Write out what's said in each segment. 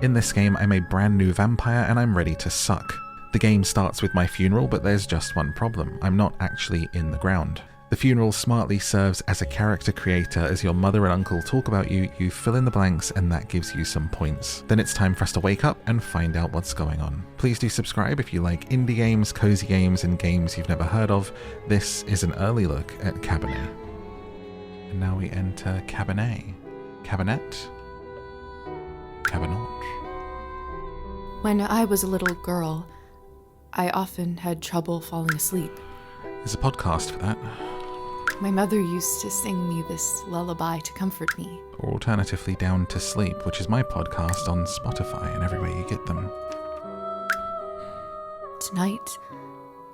In this game, I'm a brand new vampire and I'm ready to suck. The game starts with my funeral, but there's just one problem. I'm not actually in the ground. The funeral smartly serves as a character creator. As your mother and uncle talk about you, you fill in the blanks and that gives you some points. Then it's time for us to wake up and find out what's going on. Please do subscribe if you like indie games, cozy games, and games you've never heard of. This is an early look at Cabernet. And now we enter Cabernet. Cabernet? Cabernet. When I was a little girl, I often had trouble falling asleep. There's a podcast for that. My mother used to sing me this lullaby to comfort me. Or alternatively, Down to Sleep, which is my podcast on Spotify and everywhere you get them. Tonight,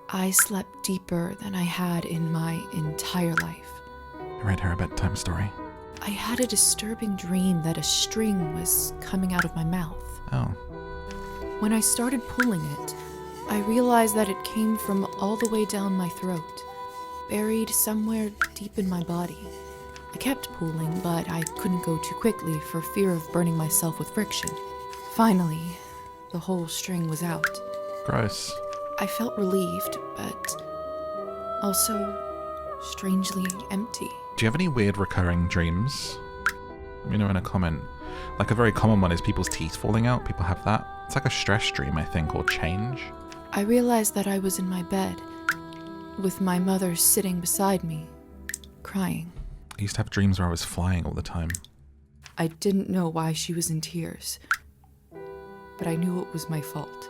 I slept deeper than I had in my entire life. I read her a bedtime story. I had a disturbing dream that a string was coming out of my mouth. Oh. When I started pulling it, I realized that it came from all the way down my throat, buried somewhere deep in my body. I kept pulling, but I couldn't go too quickly for fear of burning myself with friction. Finally, the whole string was out. Gross. I felt relieved, but also strangely empty. Do you have any weird recurring dreams? Let me know in a comment. Like a very common one is people's teeth falling out. People have that. It's like a stress dream, I think, or change. I realized that I was in my bed, with my mother sitting beside me, crying. I used to have dreams where I was flying all the time. I didn't know why she was in tears, but I knew it was my fault.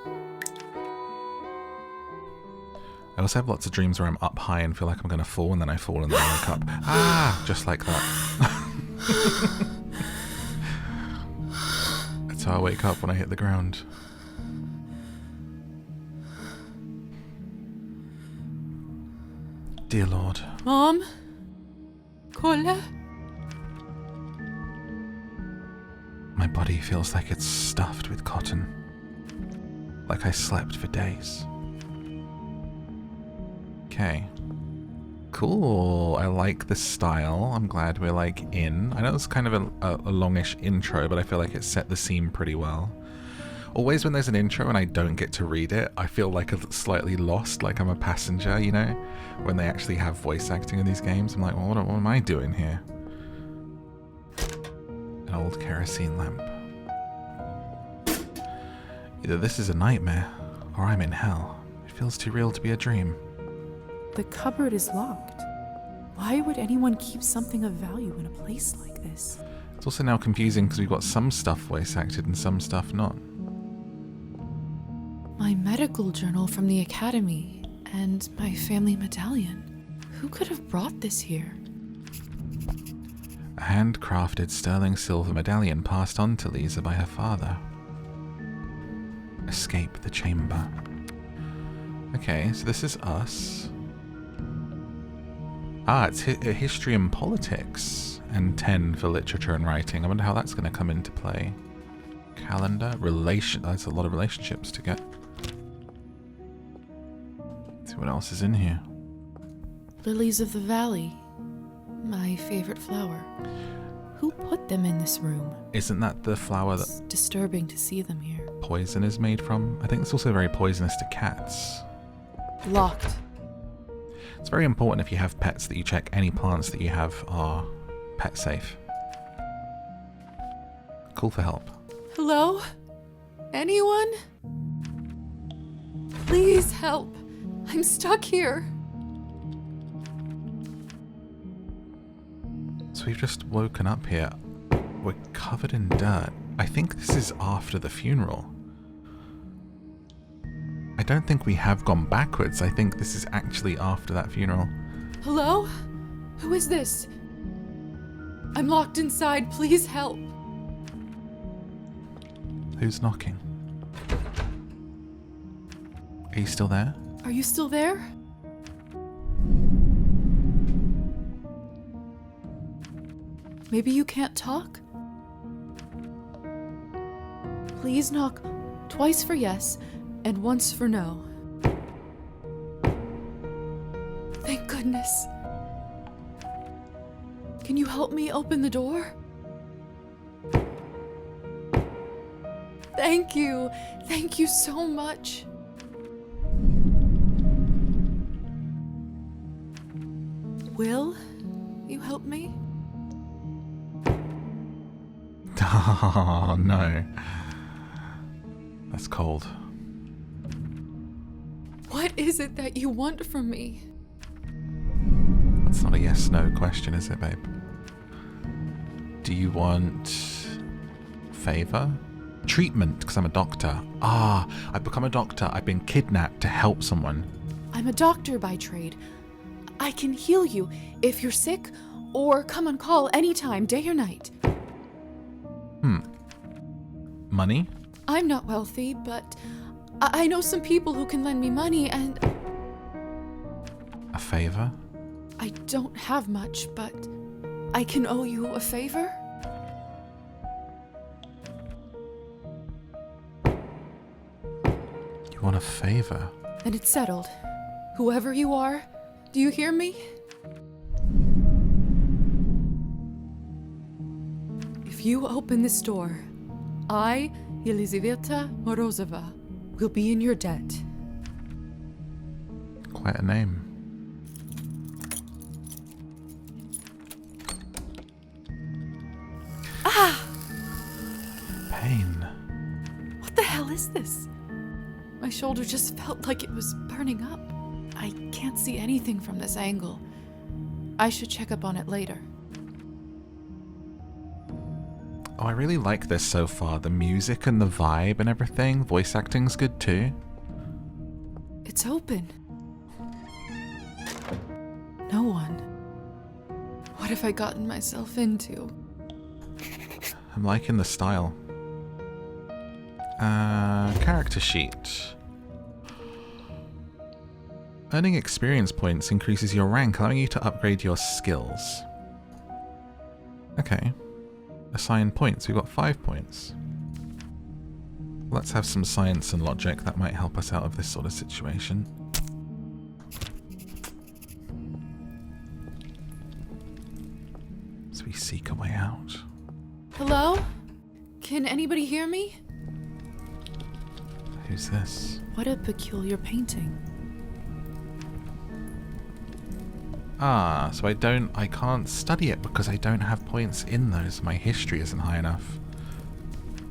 I also have lots of dreams where I'm up high and feel like I'm going to fall, and then I fall and then I wake up. Ah! Just like that. That's how I wake up when I hit the ground. Dear Lord. Mom? Cola? My body feels like it's stuffed with cotton. Like I slept for days. Okay. Cool. I like the style. I'm glad we're like in. I know it's kind of a longish intro, but I feel like it set the scene pretty well. Always when there's an intro and I don't get to read it, I feel like slightly lost, like I'm a passenger, you know? When they actually have voice acting in these games, I'm like, well, what am I doing here? An old kerosene lamp. Either this is a nightmare, or I'm in hell. It feels too real to be a dream. The cupboard is locked. Why would anyone keep something of value in a place like this? It's also now confusing because we've got some stuff voice acted and some stuff not. My medical journal from the academy and my family medallion. Who could have brought this here? A handcrafted sterling silver medallion passed on to Lisa by her father. Escape the chamber. Okay, so this is us. Ah, it's history and politics, and 10 for literature and writing. I wonder how that's going to come into play. Calendar, that's a lot of relationships to get. Let's see what else is in here. Lilies of the valley. My favorite flower. Who put them in this room? Isn't that the flower that It's disturbing to see them here. poison is made from? I think it's also very poisonous to cats. Locked. It's very important if you have pets that you check any plants that you have are pet safe. Call for help. Hello? Anyone? Please help. I'm stuck here. So we've just woken up here. We're covered in dirt. I think this is after the funeral. I don't think we have gone backwards. I think this is actually after that funeral. Hello? Who is this? I'm locked inside. Please help. Who's knocking? Are you still there? Are you still there? Maybe you can't talk? Please knock twice for yes and once for no. Thank goodness. Can you help me open the door? Thank you. Thank you so much. Will you help me? Oh, no. That's cold. What is it that you want from me? That's not a yes-no question, is it, babe? Do you want favor? Treatment, because I'm a doctor. Ah, I've become a doctor. I've been kidnapped to help someone. I'm a doctor by trade. I can heal you if you're sick, or come on call anytime, day or night. Money? I'm not wealthy, but I know some people who can lend me money, and A favor? I don't have much, but I can owe you a favor? You want a favor? And it's settled. Whoever you are, do you hear me? If you open this door, I, Elizaveta Morozova, will be in your debt. Quite a name. Pain. What the hell is this? My shoulder just felt like it was burning up. I can't see anything from this angle. I should check up on it later. Oh, I really like this so far. The music and the vibe and everything. Voice acting's good too. It's open. No one. What have I gotten myself into? I'm liking the style. Character sheet. Earning experience points increases your rank, allowing you to upgrade your skills. Okay. Assign points. We've got 5 points. Let's have some science and logic. That might help us out of this sort of situation. As we seek a way out. Hello? Can anybody hear me? Who's this? What a peculiar painting. Ah, so I can't study it because I don't have points in those. My history isn't high enough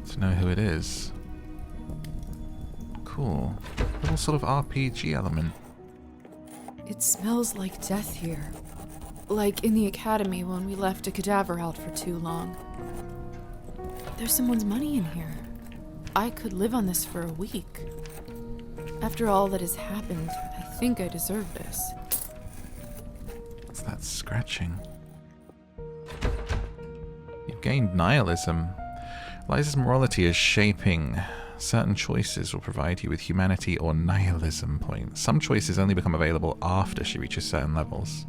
to know who it is. Cool. Little sort of RPG element. It smells like death here. Like in the academy when we left a cadaver out for too long. There's someone's money in here. I could live on this for a week. After all that has happened, I think I deserve this. What's that scratching? You've gained nihilism. Liza's morality is shaping. Certain choices will provide you with humanity or nihilism points. Some choices only become available after she reaches certain levels.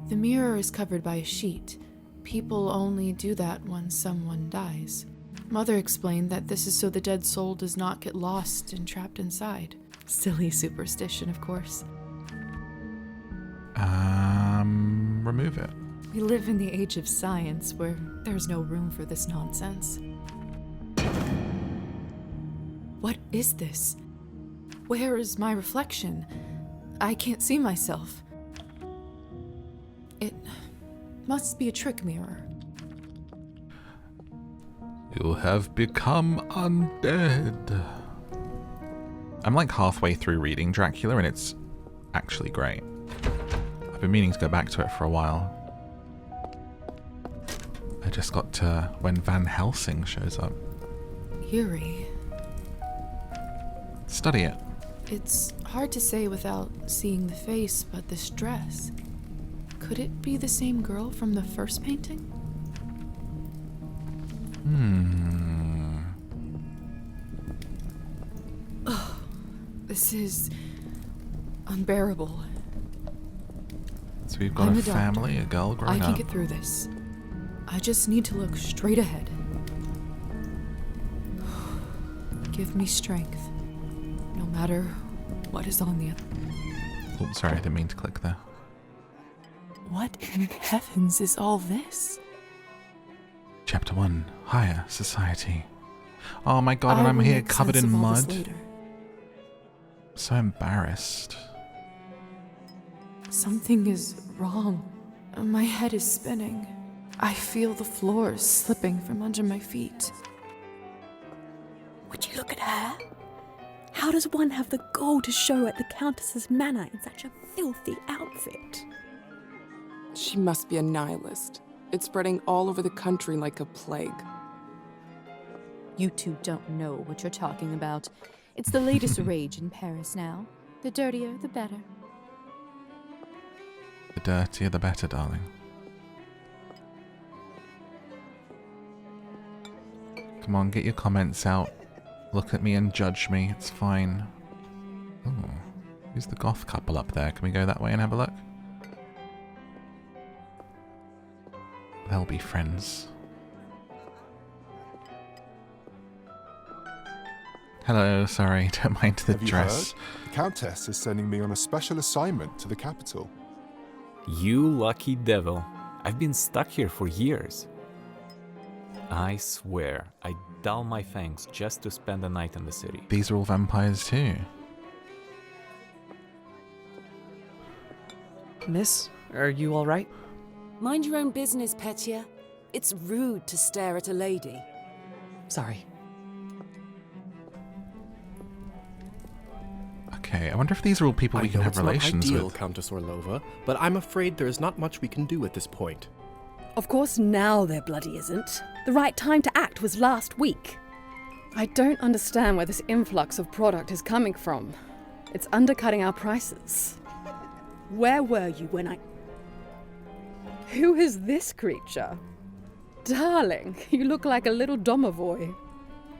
The mirror is covered by a sheet. People only do that when someone dies. Mother explained that this is so the dead soul does not get lost and trapped inside. Silly superstition, of course. Remove it. We live in the age of science where there's no room for this nonsense. What is this? Where is my reflection? I can't see myself. It must be a trick mirror. You have become undead. I'm like halfway through reading Dracula and it's actually great. I've been meaning to go back to it for a while. I just got to when Van Helsing shows up. Eerie. Study it. It's hard to say without seeing the face, but this dress. Could it be the same girl from the first painting? Oh, this is unbearable. So we've got I'm a a doctor. family, a girl growing I can up. get through this. I just need to look straight ahead. Give me strength, no matter what is on the other. Oh, sorry, I didn't mean to click there. What in heavens is all this? Chapter 1, Higher Society. Oh my god, and I I'm will here make covered sense in of all this mud. later. So embarrassed. Something is wrong. My head is spinning. I feel the floor slipping from under my feet. Would you look at her? How does one have the gall to show at the Countess's manor in such a filthy outfit? She must be a nihilist. It's spreading all over the country like a plague. You two don't know what you're talking about. It's the latest rage in Paris now. The dirtier, the better. The dirtier the better, darling. Come on, get your comments out. Look at me and judge me. It's fine. Oh, who's the goth couple up there? Can we go that way and have a look? They'll be friends. Hello, sorry, don't mind the Have you dress. heard? The Countess is sending me on a special assignment to the capital. You lucky devil. I've been stuck here for years. I swear, I dull my fangs just to spend the night in the city. These are all vampires too. Miss, are you all right? Mind your own business, Petya. It's rude to stare at a lady. Sorry. Okay, I wonder if these are all people we can have relations it's not ideal, with. Countess Orlova, but I'm afraid there is not much we can do at this point. Of course now there bloody isn't. The right time to act was last week. I don't understand where this influx of product is coming from. It's undercutting our prices. Where were you when I... Who is this creature? Darling, you look like a little domovoy.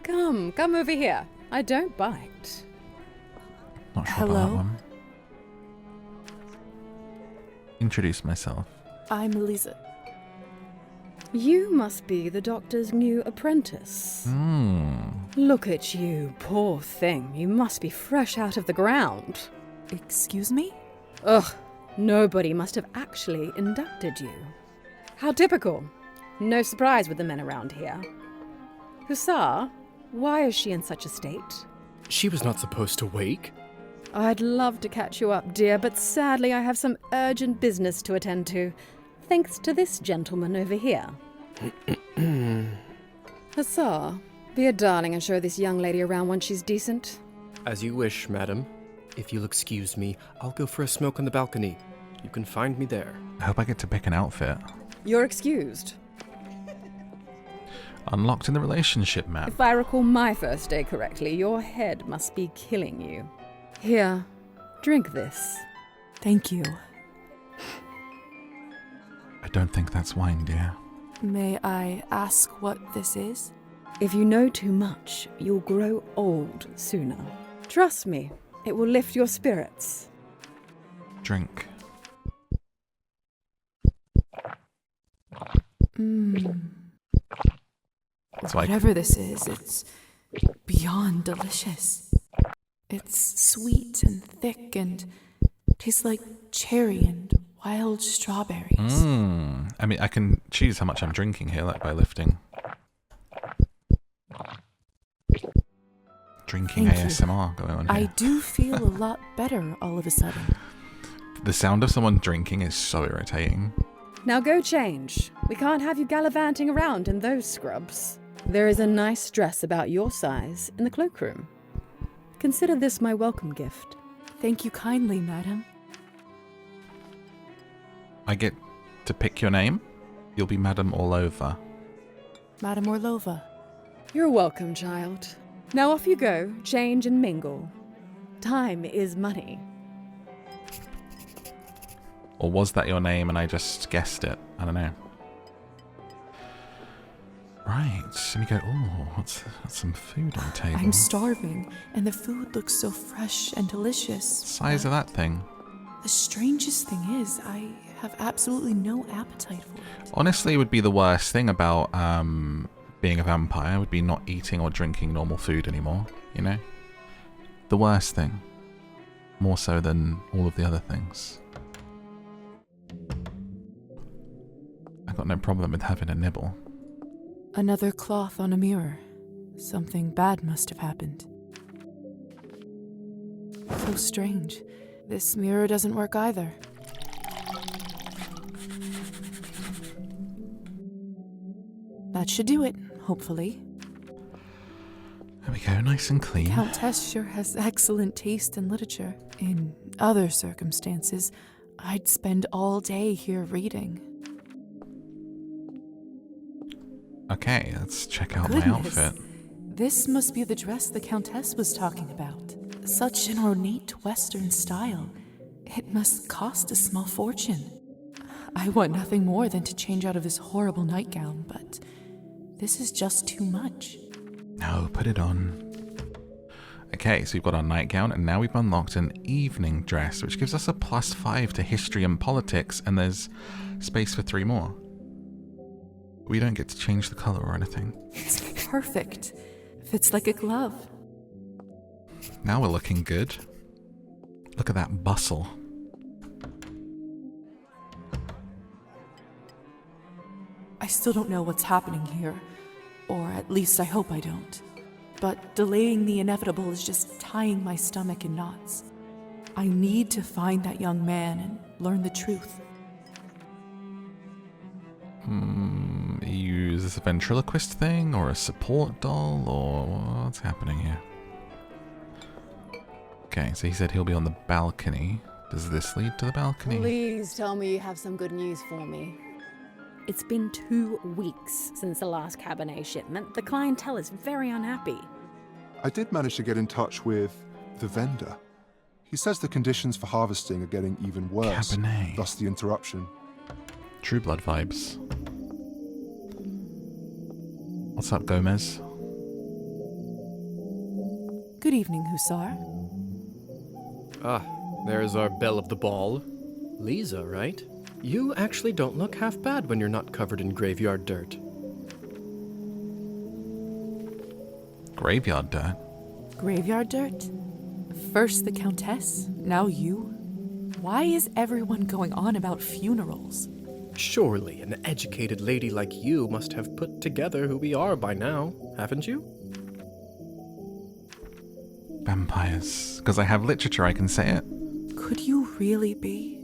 Come over here. I don't bite. Not sure about that one. Introduce myself. I'm Lisa. You must be the doctor's new apprentice. Look at you, poor thing. You must be fresh out of the ground. Excuse me? Ugh, nobody must have actually inducted you. How typical. No surprise with the men around here. Hussar, why is she in such a state? She was not supposed to wake. I'd love to catch you up, dear, but sadly I have some urgent business to attend to, thanks to this gentleman over here. Hussar, be a darling and show this young lady around when she's decent. As you wish, madam. If you'll excuse me, I'll go for a smoke on the balcony. You can find me there. I hope I get to pick an outfit. You're excused. Unlocked in the relationship map. If I recall my first day correctly, your head must be killing you. Here, drink this. Thank you. I don't think that's wine, dear. May I ask what this is? If you know too much, you'll grow old sooner. Trust me, it will lift your spirits. Drink. Whatever this is, it's beyond delicious. It's sweet and thick and tastes like cherry and wild strawberries. I mean, I can choose how much I'm drinking here, like by lifting. Drinking Thank you. ASMR going on here. I do feel a lot better all of a sudden. The sound of someone drinking is so irritating. Now go change. We can't have you gallivanting around in those scrubs. There is a nice dress about your size in the cloakroom. Consider this my welcome gift. Thank you kindly, madam. I get to pick your name? You'll be Madam Orlova. Madam Orlova. You're welcome, child. Now off you go, change and mingle. Time is money. Or was that your name and I just guessed it? I don't know. Right, let me go. Oh, what's some food on the table? I'm starving, and the food looks so fresh and delicious. Size of that thing. The strangest thing is, I have absolutely no appetite for it. Honestly, it would be the worst thing about being a vampire, would be not eating or drinking normal food anymore, you know? The worst thing. More so than all of the other things. I've got no problem with having a nibble. Another cloth on a mirror. Something bad must have happened. So strange. This mirror doesn't work either. That should do it, hopefully. There we go, nice and clean. Countess sure has excellent taste in literature. In other circumstances, I'd spend all day here reading. Okay, let's check out Goodness. my outfit. This must be the dress the Countess was talking about. Such an ornate Western style. It must cost a small fortune. I want nothing more than to change out of this horrible nightgown, but this is just too much. No, put it on. Okay, so we've got our nightgown, and now we've unlocked an evening dress, which gives us a +5 to history and politics, and there's space for 3 more. We don't get to change the color or anything. It's perfect. Fits like a glove. Now we're looking good. Look at that bustle. I still don't know what's happening here, or at least I hope I don't. But delaying the inevitable is just tying my stomach in knots. I need to find that young man and learn the truth. Is this a ventriloquist thing, or a support doll, or what's happening here? Okay, so he said he'll be on the balcony. Does this lead to the balcony? Please tell me you have some good news for me. It's been 2 weeks since the last Cabernet shipment. The clientele is very unhappy. I did manage to get in touch with the vendor. He says the conditions for harvesting are getting even worse, Cabernet. thus the interruption. True Blood vibes. What's up, Gomez? Good evening, Hussar. Ah, there's our belle of the ball. Lisa, right? You actually don't look half bad when you're not covered in graveyard dirt. Graveyard dirt? Graveyard dirt? First the Countess, now you? Why is everyone going on about funerals? Surely an educated lady like you must have put together who we are by now, haven't you? Vampires. Because I have literature, I can say it. Could you really be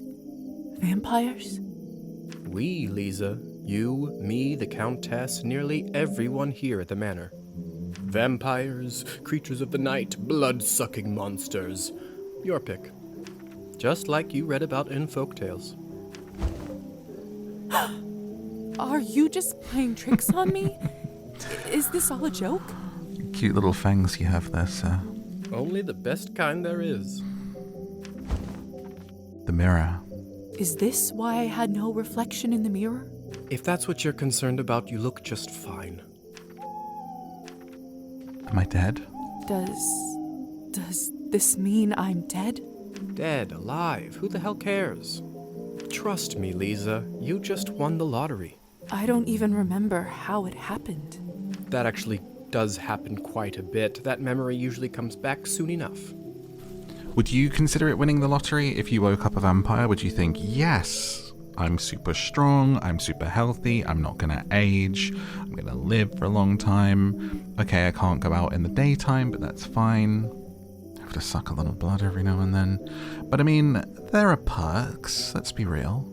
vampires? We, Lisa. You, me, the Countess, nearly everyone here at the manor. Vampires, creatures of the night, blood-sucking monsters. Your pick. Just like you read about in folktales. Are you just playing tricks on me? Is this all a joke? Cute little fangs you have there, sir. Only the best kind there is. The mirror. Is this why I had no reflection in the mirror? If that's what you're concerned about, you look just fine. Am I dead? Does this mean I'm dead? Dead, alive, who the hell cares? Trust me, Lisa, you just won the lottery. I don't even remember how it happened. That actually does happen quite a bit. That memory usually comes back soon enough. Would you consider it winning the lottery if you woke up a vampire? Would you think, yes, I'm super strong, I'm super healthy, I'm not gonna age, I'm gonna live for a long time. Okay, I can't go out in the daytime, but that's fine. I have to suck a little blood every now and then. But I mean, there are perks, let's be real.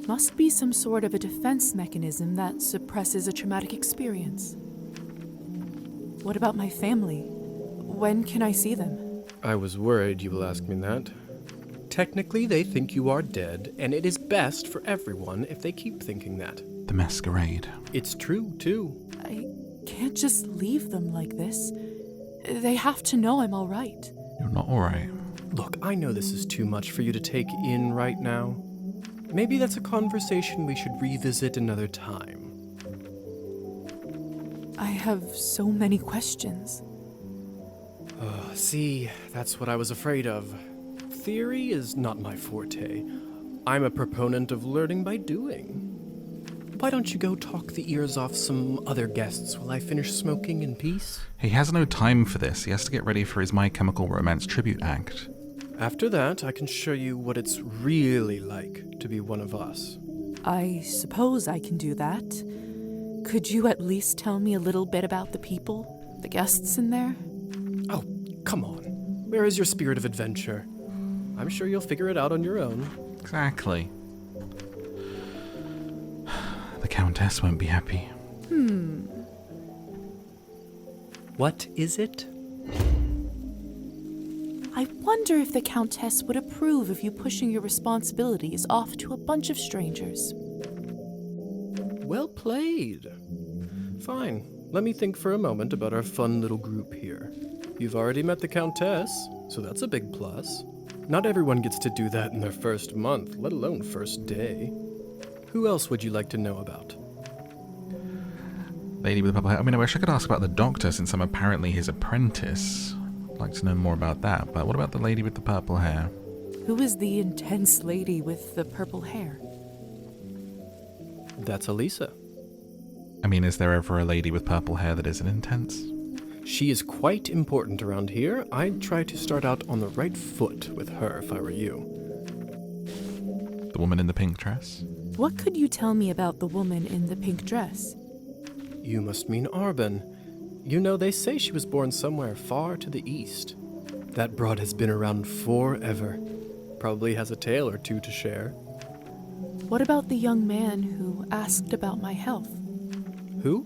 Must be some sort of a defense mechanism that suppresses a traumatic experience. What about my family? When can I see them? I was worried you will ask me that. Technically, they think you are dead, and it is best for everyone if they keep thinking that. The masquerade. It's true, too. I can't just leave them like this. They have to know I'm all right. You're not alright. Look, I know this is too much for you to take in right now. Maybe that's a conversation we should revisit another time. I have so many questions. See, that's what I was afraid of. Theory is not my forte. I'm a proponent of learning by doing. Why don't you go talk the ears off some other guests while I finish smoking in peace? He has no time for this. He has to get ready for his My Chemical Romance tribute act. After that, I can show you what it's really like to be one of us. I suppose I can do that. Could you at least tell me a little bit about the people, the guests in there? Oh, come on. Where is your spirit of adventure? I'm sure you'll figure it out on your own. Exactly. The Countess won't be happy. What is it? I wonder if the Countess would approve of you pushing your responsibilities off to a bunch of strangers. Well played. Fine. Let me think for a moment about our fun little group here. You've already met the Countess, so that's a big plus. Not everyone gets to do that in their first month, let alone first day. Who else would you like to know about? Lady with the purple hair. I mean, I wish I could ask about the doctor since I'm apparently his apprentice. I'd like to know more about that, but what about the lady with the purple hair? Who is the intense lady with the purple hair? That's Elisa. I mean, is there ever a lady with purple hair that isn't intense? She is quite important around here. I'd try to start out on the right foot with her if I were you. The woman in the pink dress? What could you tell me about the woman in the pink dress? You must mean Arbon. You know, they say she was born somewhere far to the east. That broad has been around forever. Probably has a tale or two to share. What about the young man who asked about my health? Who?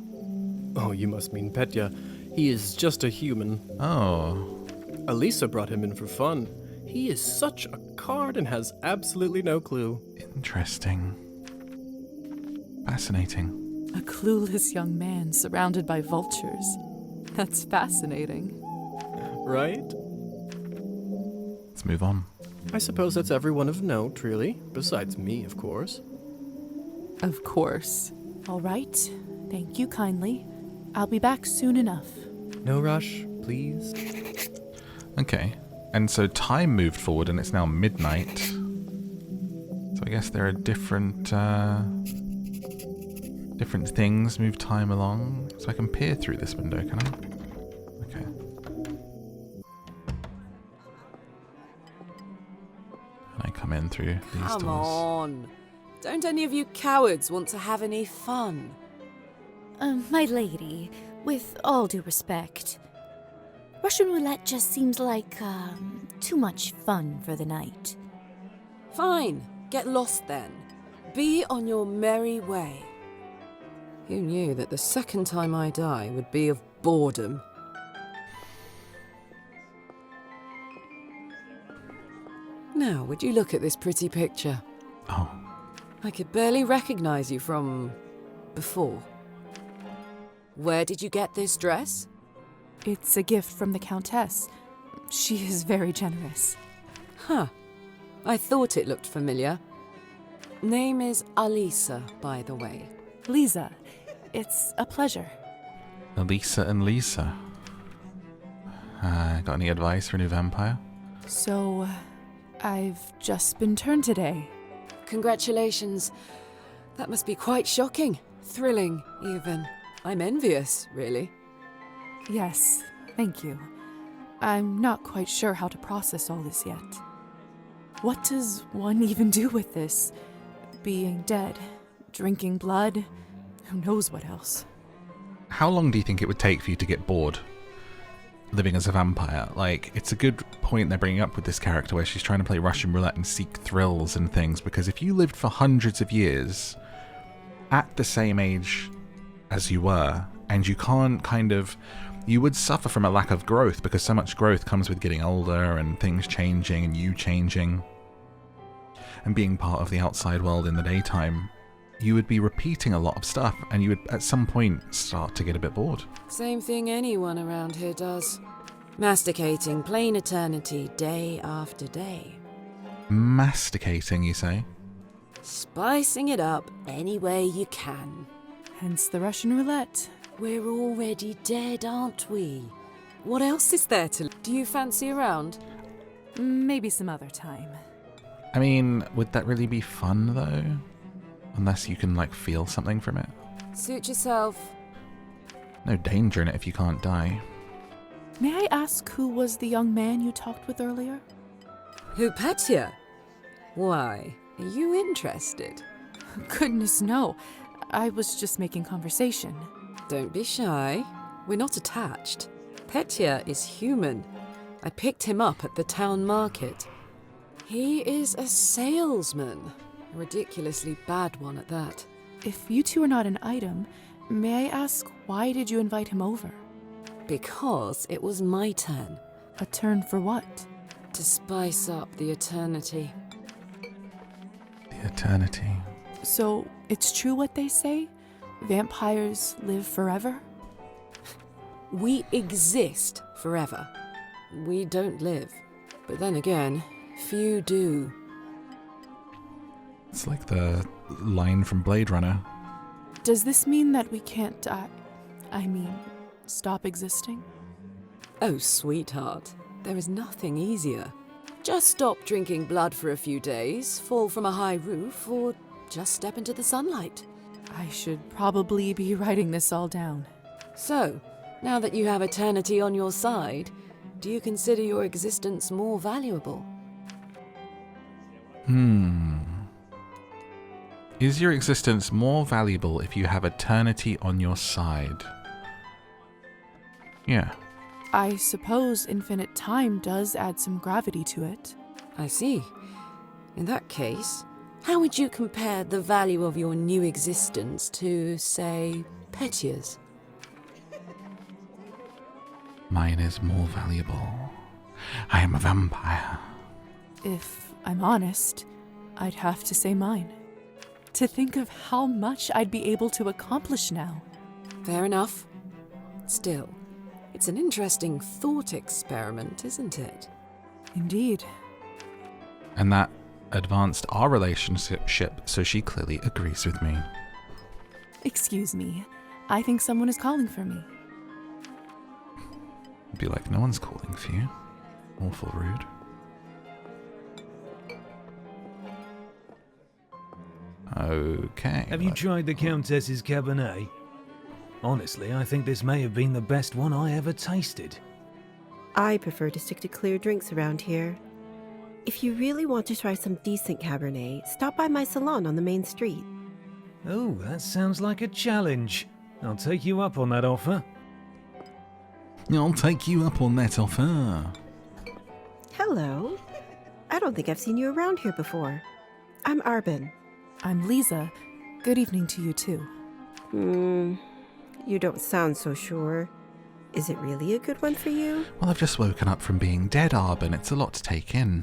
Oh, you must mean Petya. He is just a human. Oh. Elisa brought him in for fun. He is such a card and has absolutely no clue. Interesting. Fascinating. A clueless young man surrounded by vultures. That's fascinating. Right? Let's move on. I suppose that's everyone of note, really. Besides me, of course. Of course. All right. Thank you kindly. I'll be back soon enough. No rush, please. Okay. And so time moved forward and it's now midnight. So I guess there are different things move time along. So I can peer through this window, can I? Okay. And I come in through these doors. Come on. Don't any of you cowards want to have any fun? My lady, with all due respect, Russian roulette just seems like, too much fun for the night. Fine. Get lost then. Be on your merry way. Who knew that the second time I die would be of boredom? Now, would you look at this pretty picture? Oh. I could barely recognize you from before. Where did you get this dress? It's a gift from the Countess. She is very generous. Huh. I thought it looked familiar. Name is Alisa, by the way. Lisa, it's a pleasure. Elisa and Lisa. Got any advice for a new vampire? So, I've just been turned today. Congratulations. That must be quite shocking. Thrilling, even. I'm envious, really. Yes, thank you. I'm not quite sure how to process all this yet. What does one even do with this? Being dead, drinking blood, who knows what else? How long do you think it would take for you to get bored living as a vampire? Like, it's a good point they're bringing up with this character where she's trying to play Russian roulette and seek thrills and things, because if you lived for hundreds of years at the same age as you were, and you can't you would suffer from a lack of growth, because so much growth comes with getting older and things changing and you changing and being part of the outside world in the daytime. You would be repeating a lot of stuff, and you would at some point start to get a bit bored. Same thing anyone around here does. Masticating plain eternity day after day. Masticating, you say? Spicing it up any way you can. Hence the Russian roulette. We're already dead, aren't we? What else is there to... Do you fancy a round? Maybe some other time. I mean, would that really be fun, though? Unless you can, feel something from it. Suit yourself. No danger in it if you can't die. May I ask who was the young man you talked with earlier? Who, Petya? Why, are you interested? Goodness, no. I was just making conversation. Don't be shy. We're not attached. Petya is human. I picked him up at the town market. He is a salesman. A ridiculously bad one at that. If you two are not an item, may I ask why did you invite him over? Because it was my turn. A turn for what? To spice up the eternity. The eternity. So, it's true what they say? Vampires live forever? We exist forever. We don't live. But then again, few do. It's like the line from Blade Runner. Does this mean that we can't stop existing? Oh, sweetheart, there is nothing easier. Just stop drinking blood for a few days, fall from a high roof, or just step into the sunlight. I should probably be writing this all down. So, now that you have eternity on your side, do you consider your existence more valuable? Is your existence more valuable if you have eternity on your side? Yeah. I suppose infinite time does add some gravity to it. I see. In that case, how would you compare the value of your new existence to, say, Petya's? Mine is more valuable. I am a vampire. If I'm honest, I'd have to say mine. To think of how much I'd be able to accomplish now. Fair enough. Still, it's an interesting thought experiment, isn't it? Indeed. And that advanced our relationship, so she clearly agrees with me. Excuse me. I think someone is calling for me. Be like, no one's calling for you. Awful rude. Okay. Have you tried the Countess's Cabernet? Honestly, I think this may have been the best one I ever tasted. I prefer to stick to clear drinks around here. If you really want to try some decent Cabernet, stop by my salon on the main street. Oh, that sounds like a challenge. I'll take you up on that offer. I'll take you up on that offer. Hello. I don't think I've seen you around here before. I'm Arbin. I'm Lisa. Good evening to you too. You don't sound so sure. Is it really a good one for you? Well, I've just woken up from being dead, Arbin. It's a lot to take in.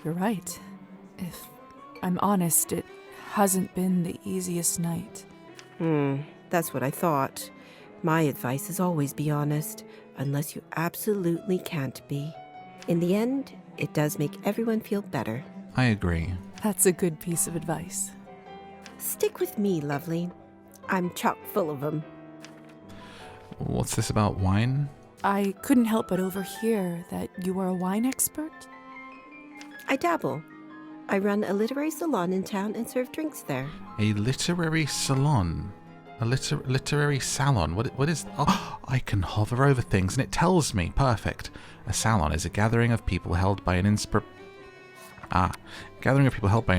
You're right. If I'm honest, it hasn't been the easiest night. That's what I thought. My advice is always be honest, unless you absolutely can't be. In the end, it does make everyone feel better. I agree. That's a good piece of advice. Stick with me, lovely. I'm chock full of them. What's this about wine? I couldn't help but overhear that you are a wine expert. I dabble. I run a literary salon in town and serve drinks there. A literary salon? A literary salon? What is... Oh, I can hover over things and it tells me. Perfect. A salon is a gathering of people held by an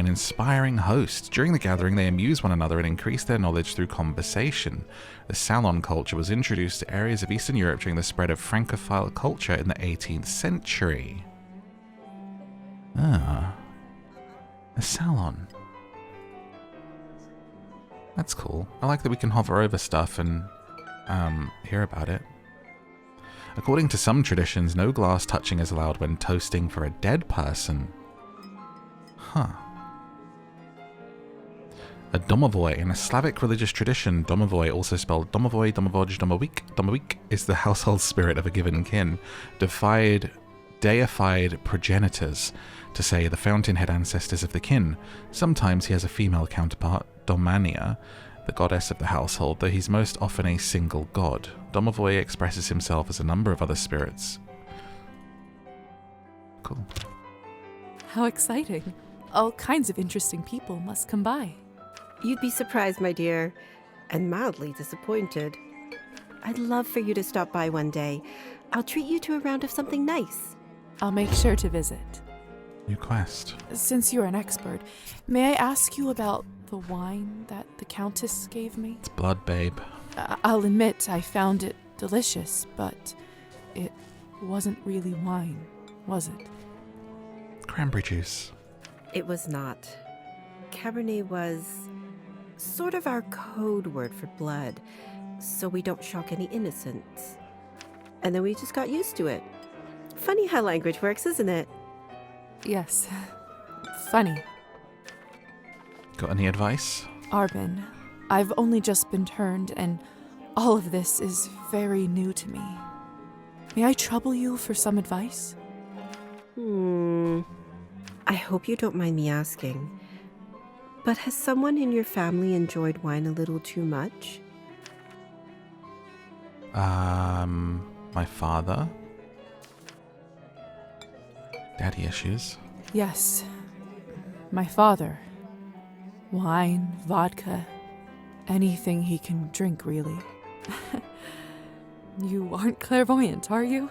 inspiring host. During the gathering, they amuse one another and increase their knowledge through conversation. The salon culture was introduced to areas of Eastern Europe during the spread of Francophile culture in the 18th century. A salon. That's cool. I like that we can hover over stuff and hear about it. According to some traditions, no glass touching is allowed when toasting for a dead person. Huh. A domovoi. In a Slavic religious tradition, domovoi, also spelled domovoi, domovoj, domovik, is the household spirit of a given kin, deified progenitors, to say the fountainhead ancestors of the kin. Sometimes he has a female counterpart, Domania, the goddess of the household, though he's most often a single god. Domovoi expresses himself as a number of other spirits. Cool. How exciting. All kinds of interesting people must come by. You'd be surprised, my dear, and mildly disappointed. I'd love for you to stop by one day. I'll treat you to a round of something nice. I'll make sure to visit. New quest. Since you're an expert, may I ask you about the wine that the Countess gave me? It's blood, babe. I'll admit I found it delicious, but it wasn't really wine, was it? Cranberry juice. It was not. Cabernet was sort of our code word for blood, so we don't shock any innocents. And then we just got used to it. Funny how language works, isn't it? Yes. Funny. Got any advice? Arbin, I've only just been turned, and all of this is very new to me. May I trouble you for some advice? I hope you don't mind me asking, but has someone in your family enjoyed wine a little too much? My father? Daddy issues? Yes. My father. Wine, vodka, anything he can drink, really. You aren't clairvoyant, are you?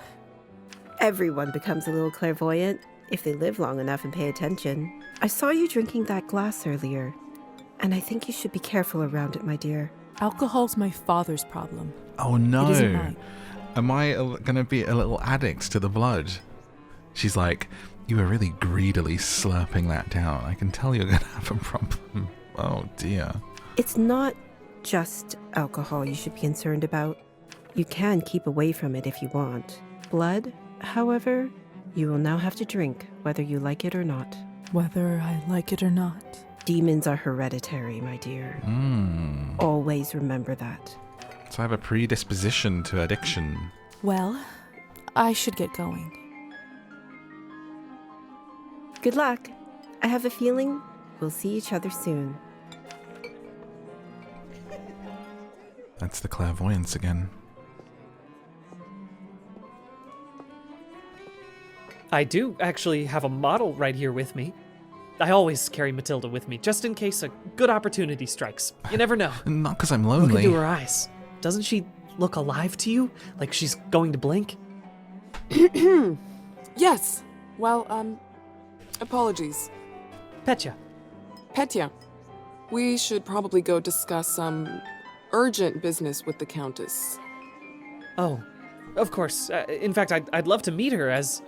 Everyone becomes a little clairvoyant if they live long enough and pay attention. I saw you drinking that glass earlier, and I think you should be careful around it, my dear. Alcohol's my father's problem. Oh no. It isn't mine. Am I gonna be a little addict to the blood? She's like, you were really greedily slurping that down. I can tell you're gonna have a problem. Oh dear. It's not just alcohol you should be concerned about. You can keep away from it if you want. Blood, however, you will now have to drink, whether you like it or not. Whether I like it or not. Demons are hereditary, my dear. Always remember that. So I have a predisposition to addiction. Well, I should get going. Good luck. I have a feeling we'll see each other soon. That's the clairvoyance again. I do actually have a model right here with me. I always carry Matilda with me, just in case a good opportunity strikes. You never know. Not because I'm lonely. Look into her eyes. Doesn't she look alive to you? Like she's going to blink? Yes. Well, apologies. Petya. Petya. We should probably go discuss some urgent business with the Countess. Oh, of course. In fact, I'd love to meet her as...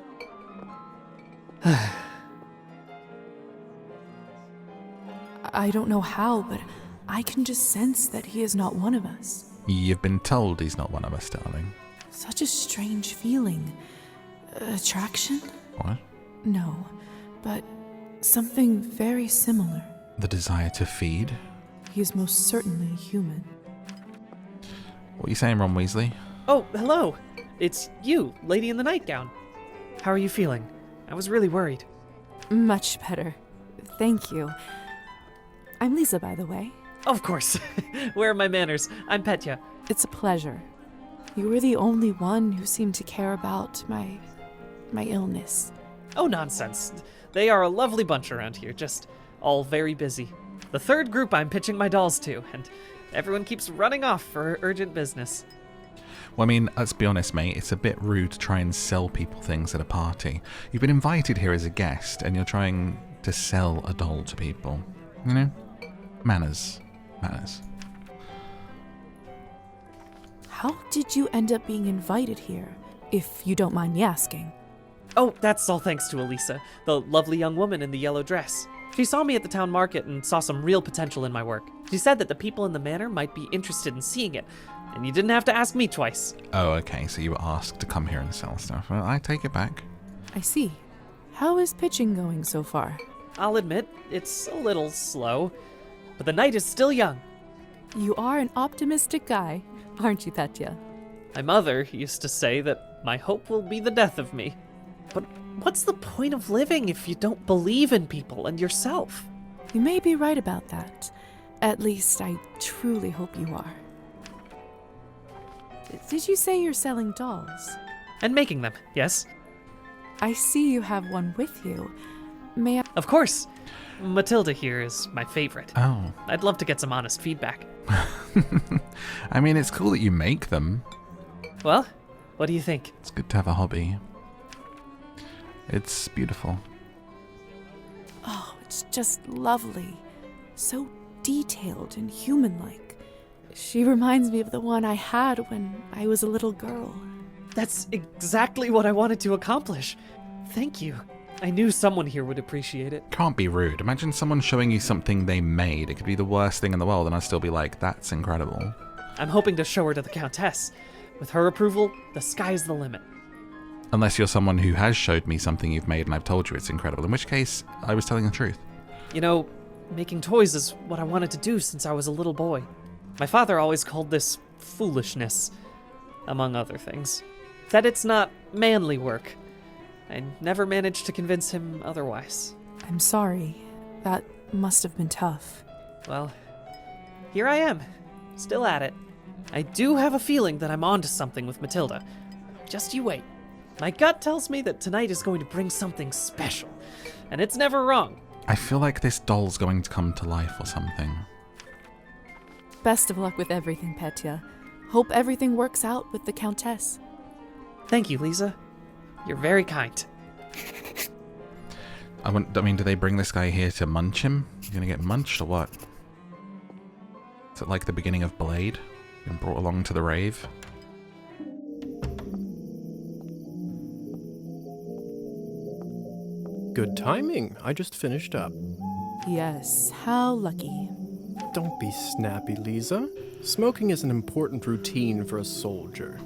I don't know how, but I can just sense that he is not one of us. You've been told he's not one of us, darling. Such a strange feeling. Attraction? What? No, but something very similar. The desire to feed? He is most certainly human. What are you saying, Ron Weasley? Oh, hello. It's you, Lady in the Nightgown. How are you feeling? I was really worried. Much better. Thank you. I'm Lisa, by the way. Of course. Where are my manners? I'm Petya. It's a pleasure. You were the only one who seemed to care about my illness. Oh, nonsense. They are a lovely bunch around here, just all very busy. The third group I'm pitching my dolls to, and everyone keeps running off for urgent business. Well, I mean, let's be honest, mate. It's a bit rude to try and sell people things at a party. You've been invited here as a guest, and you're trying to sell a doll to people. You know? Manners. Manners. How did you end up being invited here, if you don't mind me asking? Oh, that's all thanks to Elisa, the lovely young woman in the yellow dress. She saw me at the town market and saw some real potential in my work. She said that the people in the manor might be interested in seeing it, and you didn't have to ask me twice. Oh, okay, so you were asked to come here and sell stuff. Well, I take it back. I see. How is pitching going so far? I'll admit, it's a little slow, but the night is still young. You are an optimistic guy, aren't you, Petya? My mother used to say that my hope will be the death of me. But what's the point of living if you don't believe in people and yourself? You may be right about that. At least I truly hope you are. Did you say you're selling dolls? And making them, yes. I see you have one with you. May I? Of course. Matilda here is my favorite. Oh. I'd love to get some honest feedback. I mean, it's cool that you make them. Well, what do you think? It's good to have a hobby. It's beautiful. Oh, it's just lovely. So detailed and human-like. She reminds me of the one I had when I was a little girl. That's exactly what I wanted to accomplish. Thank you. I knew someone here would appreciate it. Can't be rude. Imagine someone showing you something they made. It could be the worst thing in the world, and I'd still be like, that's incredible. I'm hoping to show her to the Countess. With her approval, the sky's the limit. Unless you're someone who has showed me something you've made and I've told you it's incredible, in which case, I was telling the truth. You know, making toys is what I wanted to do since I was a little boy. My father always called this foolishness, among other things. That it's not manly work. I never managed to convince him otherwise. I'm sorry. That must have been tough. Well, here I am, still at it. I do have a feeling that I'm onto something with Matilda. Just you wait. My gut tells me that tonight is going to bring something special, and it's never wrong. I feel like this doll's going to come to life or something. Best of luck with everything, Petya. Hope everything works out with the Countess. Thank you, Lisa. You're very kind. I mean, do they bring this guy here to munch him? You gonna get munched or what? Is it like the beginning of Blade? Been brought along to the rave? Good timing. I just finished up. Yes, how lucky. Don't be snappy, Lisa. Smoking is an important routine for a soldier.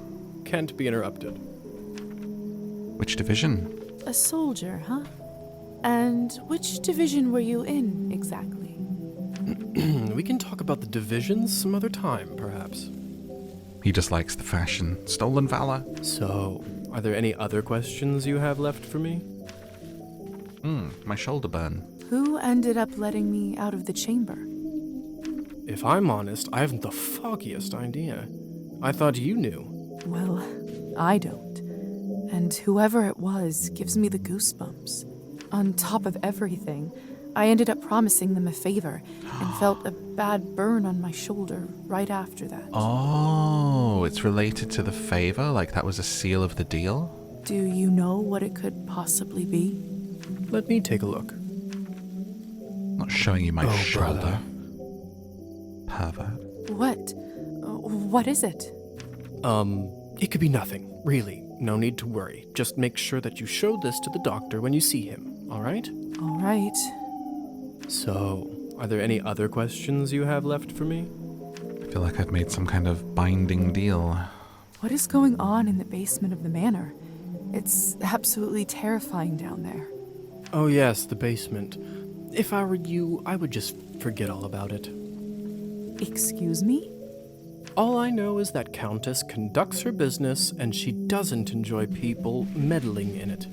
Can't be interrupted. Which division? A soldier, huh? And which division were you in, exactly? We can talk about the divisions some other time, perhaps. He just likes the fashion. Stolen valor. So, are there any other questions you have left for me? My shoulder burn. Who ended up letting me out of the chamber? If I'm honest, I haven't the foggiest idea. I thought you knew. Well, I don't. And whoever it was gives me the goosebumps. On top of everything, I ended up promising them a favor and felt a bad burn on my shoulder right after that. Oh, it's related to the favor? Like that was a seal of the deal? Do you know what it could possibly be? Let me take a look. Not showing you my shoulder. Brother. Pervert. What? What is it? It could be nothing, really. No need to worry. Just make sure that you show this to the doctor when you see him, alright? Alright. So, are there any other questions you have left for me? I feel like I've made some kind of binding deal. What is going on in the basement of the manor? It's absolutely terrifying down there. Oh yes, the basement. If I were you, I would just forget all about it. Excuse me? All I know is that Countess conducts her business and she doesn't enjoy people meddling in it.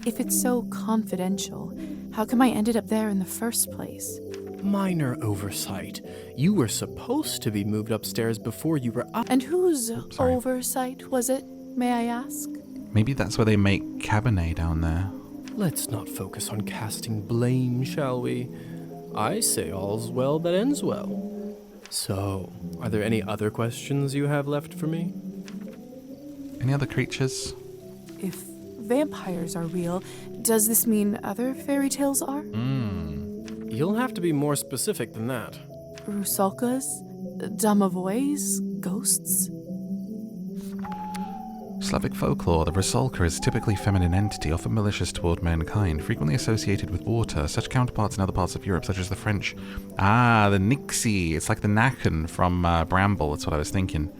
If it's so confidential, how come I ended up there in the first place? Minor oversight. You were supposed to be moved upstairs before you were up. And whose oversight was it, may I ask? Maybe that's where they make Cabernet down there. Let's not focus on casting blame, shall we? I say all's well that ends well. So, are there any other questions you have left for me? Any other creatures? If vampires are real, does this mean other fairy tales are? You'll have to be more specific than that. Rusalkas? Domovoys? Ghosts? Slavic folklore, the Rusalka is a typically feminine entity, often malicious toward mankind, frequently associated with water. Such counterparts in other parts of Europe, such as the French. The Nixie. It's like the Naken from Bramble, that's what I was thinking.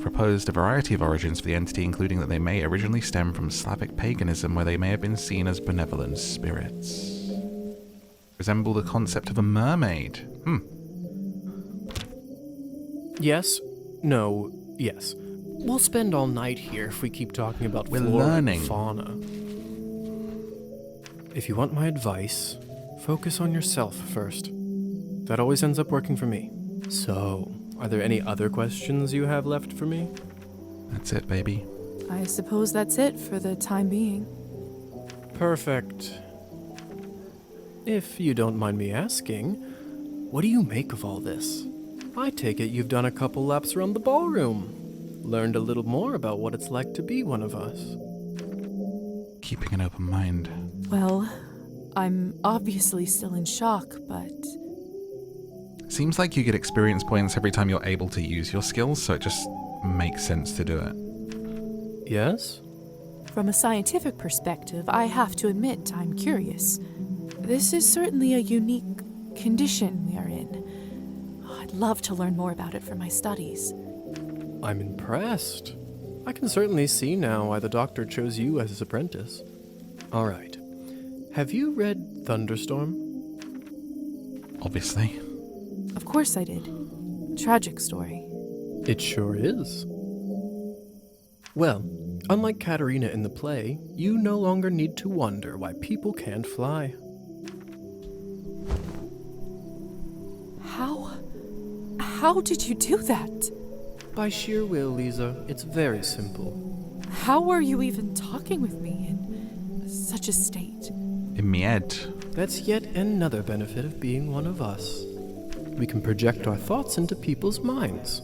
Proposed a variety of origins for the entity, including that they may originally stem from Slavic paganism, where they may have been seen as benevolent spirits. Resemble the concept of a mermaid. Yes. No. Yes. We'll spend all night here if we keep talking about flora and fauna. If you want my advice, focus on yourself first. That always ends up working for me. So, are there any other questions you have left for me? That's it, baby. I suppose that's it for the time being. Perfect. If you don't mind me asking, what do you make of all this? I take it you've done a couple laps around the ballroom. Learned a little more about what it's like to be one of us. Keeping an open mind. Well, I'm obviously still in shock, but Seems like you get experience points every time you're able to use your skills, so it just makes sense to do it. Yes? From a scientific perspective, I have to admit I'm curious. This is certainly a unique condition we are in. I'd love to learn more about it for my studies. I'm impressed. I can certainly see now why the doctor chose you as his apprentice. All right. Have you read Thunderstorm? Obviously. Of course I did. Tragic story. It sure is. Well, unlike Katerina in the play, you no longer need to wonder why people can't fly. How did you do that? By sheer will, Lisa. It's very simple. How were you even talking with me in such a state? In me head. That's yet another benefit of being one of us. We can project our thoughts into people's minds.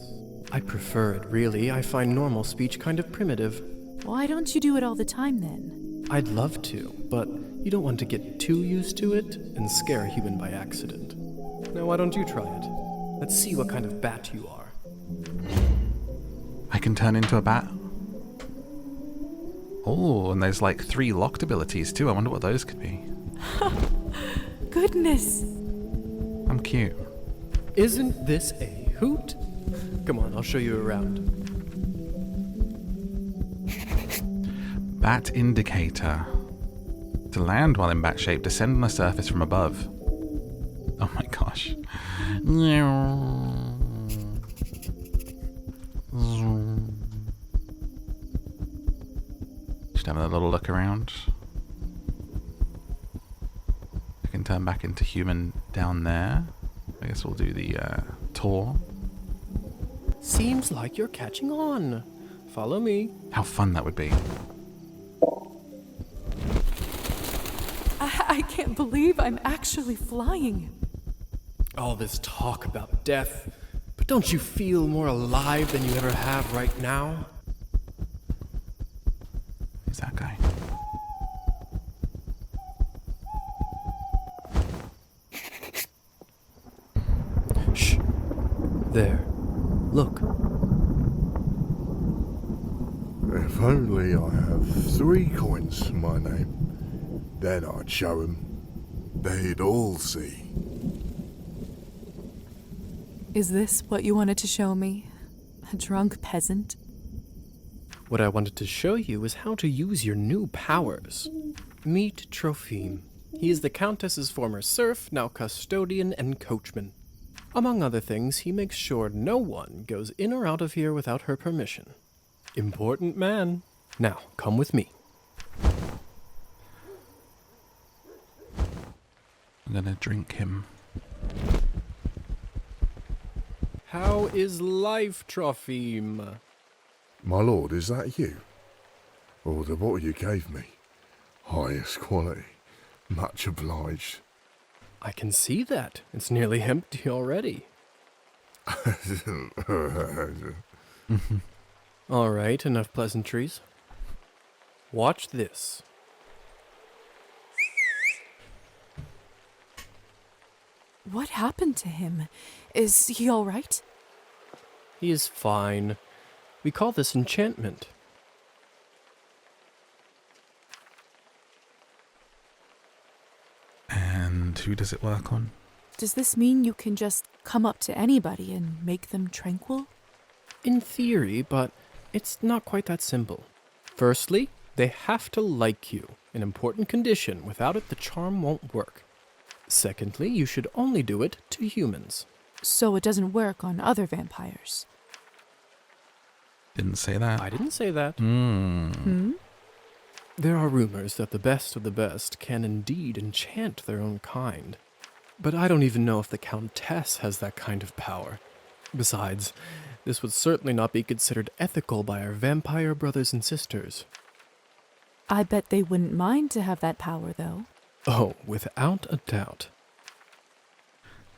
I prefer it, really. I find normal speech kind of primitive. Why don't you do it all the time, then? I'd love to, but you don't want to get too used to it and scare a human by accident. Now, why don't you try it? Let's see what kind of bat you are. I can turn into a bat. Oh, and there's like 3 locked abilities too. I wonder what those could be. Goodness. I'm cute. Isn't this a hoot? Come on, I'll show you around. Bat indicator. To land while in bat shape, descend on a surface from above. Oh my gosh. Just having a little look around. I can turn back into human down there. I guess we'll do the tour. Seems like you're catching on. Follow me. How fun that would be. I can't believe I'm actually flying. All this talk about death, but don't you feel more alive than you ever have right now? Who's that guy? Shh. There. Look. If only I have 3 coins to my name, then I'd show 'em. They'd all see. Is this what you wanted to show me? A drunk peasant? What I wanted to show you is how to use your new powers. Meet Trophime. He is the Countess's former serf, now custodian and coachman. Among other things, he makes sure no one goes in or out of here without her permission. Important man. Now, come with me. I'm gonna drink him. How is life, Trophime? My lord, is that you? Or the bottle you gave me? Highest quality. Much obliged. I can see that. It's nearly empty already. All right, enough pleasantries. Watch this. What happened to him? Is he all right? He is fine. We call this enchantment. And who does it work on? Does this mean you can just come up to anybody and make them tranquil? In theory, but it's not quite that simple. Firstly, they have to like you, an important condition. Without it, the charm won't work. Secondly, you should only do it to humans. So it doesn't work on other vampires? Didn't say that. I didn't say that. Hmm? There are rumors that the best of the best can indeed enchant their own kind. But I don't even know if the Countess has that kind of power. Besides, this would certainly not be considered ethical by our vampire brothers and sisters. I bet they wouldn't mind to have that power, though. Oh, without a doubt.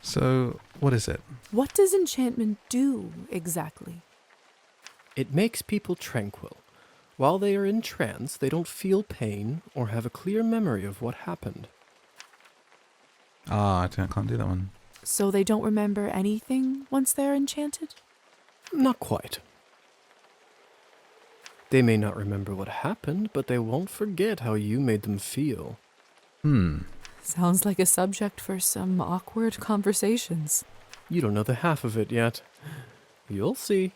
So, what is it? What does enchantment do, exactly? It makes people tranquil. While they are in trance, they don't feel pain or have a clear memory of what happened. Ah, I can't do that one. So they don't remember anything once they're enchanted? Not quite. They may not remember what happened, but they won't forget how you made them feel. Sounds like a subject for some awkward conversations. You don't know the half of it yet. You'll see.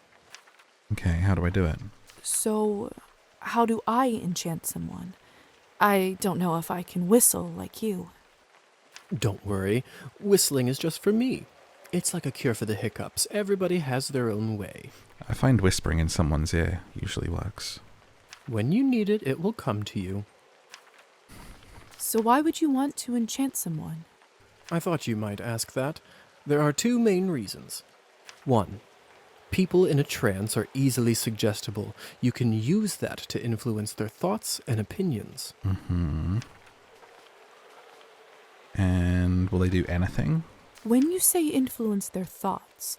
Okay, how do I do it? So, how do I enchant someone? I don't know if I can whistle like you. Don't worry, whistling is just for me. It's like a cure for the hiccups. Everybody has their own way. I find whispering in someone's ear usually works. When you need it, it will come to you. So why would you want to enchant someone? I thought you might ask that. There are two main reasons. 1. People in a trance are easily suggestible. You can use that to influence their thoughts and opinions. And will they do anything? When you say influence their thoughts,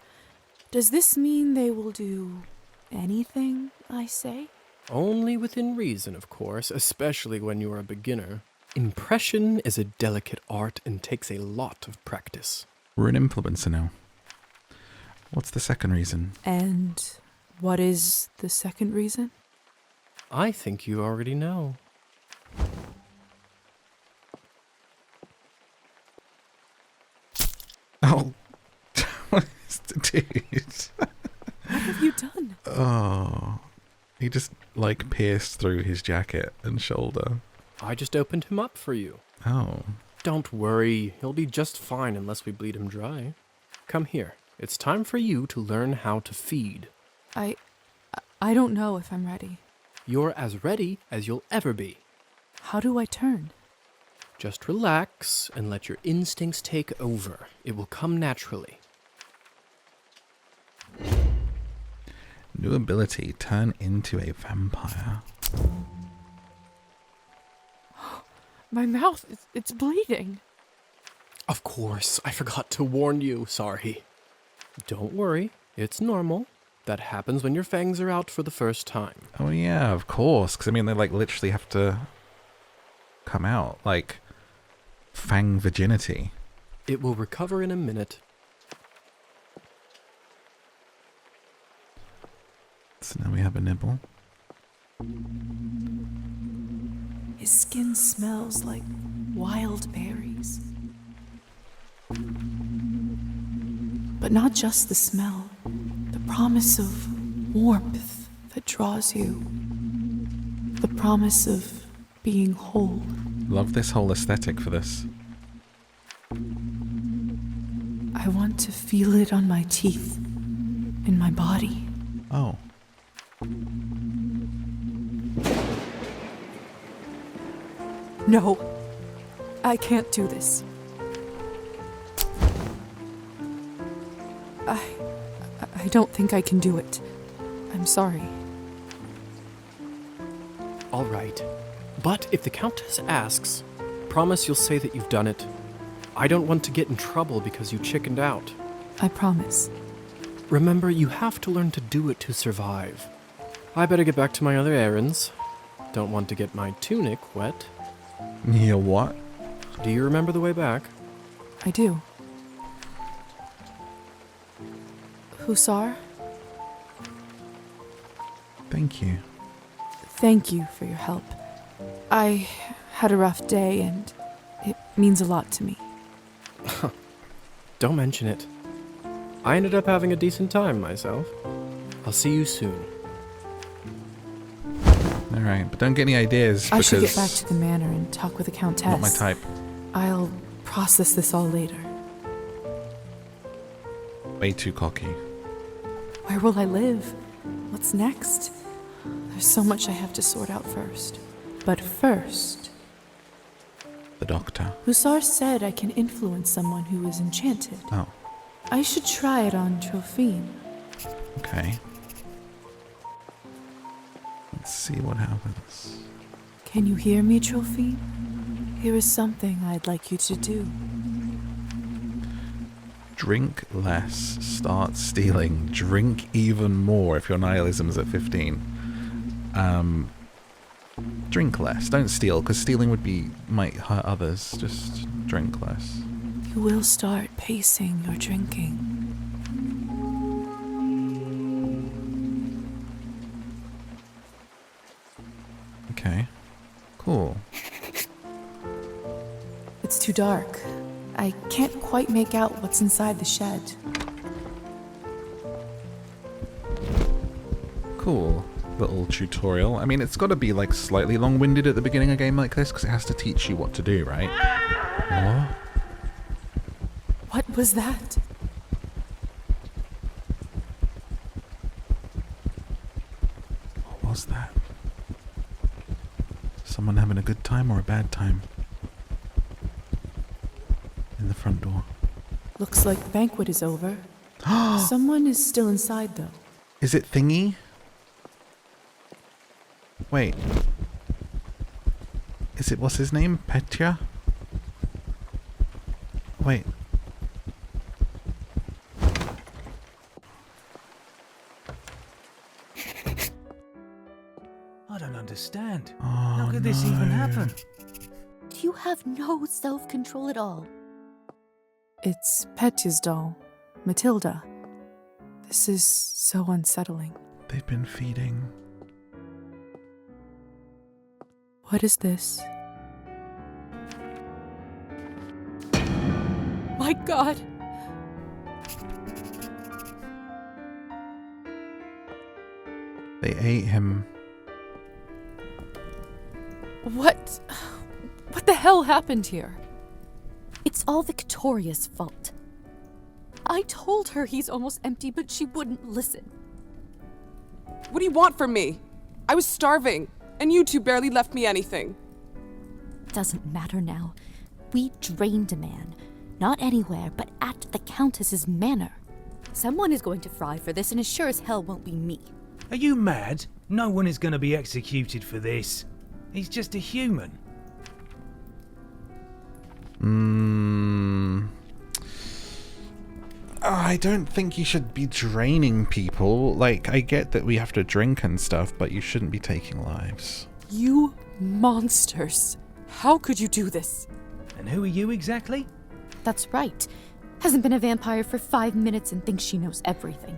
does this mean they will do anything I say? Only within reason, of course, especially when you are a beginner. Impression is a delicate art and takes a lot of practice. We're an influencer now. What's the second reason? And what is the second reason? I think you already know. Oh, dude. What have you done? Oh, he just pierced through his jacket and shoulder. I just opened him up for you. Oh. Don't worry, he'll be just fine unless we bleed him dry. Come here. It's time for you to learn how to feed. I don't know if I'm ready. You're as ready as you'll ever be. How do I turn? Just relax and let your instincts take over. It will come naturally. New ability, turn into a vampire. My mouth, it's bleeding. Of course, I forgot to warn you. Sorry. Don't worry, it's normal. That happens when your fangs are out for the first time. Oh yeah, of course. Because, they literally have to come out. Fang virginity. It will recover in a minute. So now we have a nibble. His skin smells like wild berries. But not just the smell. The promise of warmth that draws you. The promise of being whole. Love this whole aesthetic for this. I want to feel it on my teeth, in my body. Oh. No, I can't do this. I don't think I can do it. I'm sorry. All right. But if the Countess asks, promise you'll say that you've done it. I don't want to get in trouble because you chickened out. I promise. Remember, you have to learn to do it to survive. I better get back to my other errands. Don't want to get my tunic wet. Your what? Do you remember the way back? I do. Hussar? Thank you. Thank you for your help. I had a rough day and it means a lot to me. Don't mention it. I ended up having a decent time myself. I'll see you soon. Alright, but don't get any ideas I should get back to the manor and talk with the Countess. Not my type. I'll process this all later. Way too cocky. Where will I live? What's next? There's so much I have to sort out first. But first... The doctor. Hussar said I can influence someone who is enchanted. Oh. I should try it on Trophine. Okay. Let's see what happens. Can you hear me, Trophine? Here is something I'd like you to do. Drink less, start stealing, drink even more if your nihilism's at 15. Drink less, don't steal, because stealing might hurt others. Just drink less. You will start pacing your drinking. Okay. Cool. It's too dark. I can't quite make out what's inside the shed. Cool little tutorial. I mean, it's got to be like slightly long-winded at the beginning of a game like this because it has to teach you what to do, right? What was that? What was that? Someone having a good time or a bad time? In the front door. Looks like the banquet is over. Someone is still inside, though. Is it Thingy? Wait. Is it, what's his name? Petya? Wait. I don't understand. Oh, How could this even happen? You have no self-control at all. It's Petya's doll, Matilda. This is so unsettling. They've been feeding. What is this? My God! They ate him. What the hell happened here? It's all Victoria's fault. I told her he's almost empty, but she wouldn't listen. What do you want from me? I was starving, and you two barely left me anything. Doesn't matter now. We drained a man. Not anywhere, but at the Countess's manor. Someone is going to fry for this, and it sure as hell won't be me. Are you mad? No one is going to be executed for this. He's just a human. I don't think you should be draining people. Like, I get that we have to drink and stuff, but you shouldn't be taking lives. You monsters. How could you do this? And who are you exactly? That's right. Hasn't been a vampire for 5 minutes and thinks she knows everything.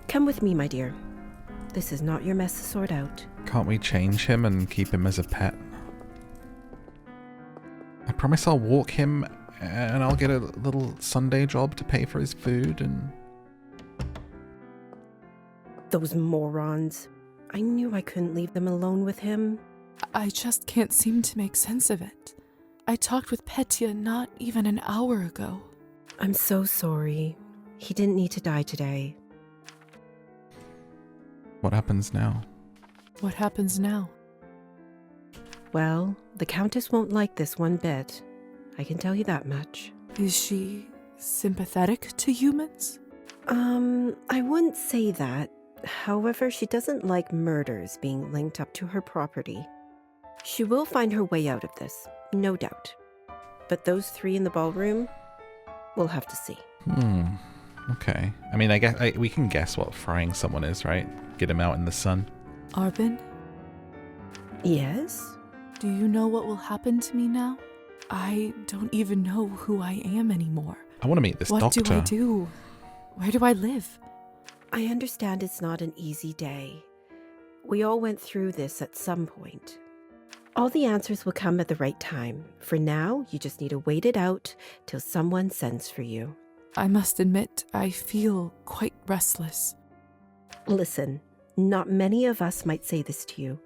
Come with me, my dear. This is not your mess to sort out. Can't we change him and keep him as a pet? I promise I'll walk him and I'll get a little Sunday job to pay for his food and... Those morons. I knew I couldn't leave them alone with him. I just can't seem to make sense of it. I talked with Petya not even an hour ago. I'm so sorry. He didn't need to die today. What happens now? What happens now? Well, the Countess won't like this one bit. I can tell you that much. Is she sympathetic to humans? I wouldn't say that. However, she doesn't like murders being linked up to her property. She will find her way out of this, no doubt. But those three in the ballroom, we'll have to see. Okay. I mean, I guess we can guess what frying someone is, right? Get him out in the sun. Arbin? Yes? Do you know what will happen to me now? I don't even know who I am anymore. I want to meet this doctor. What do I do? Where do I live? I understand it's not an easy day. We all went through this at some point. All the answers will come at the right time. For now, you just need to wait it out till someone sends for you. I must admit, I feel quite restless. Listen, not many of us might say this to you,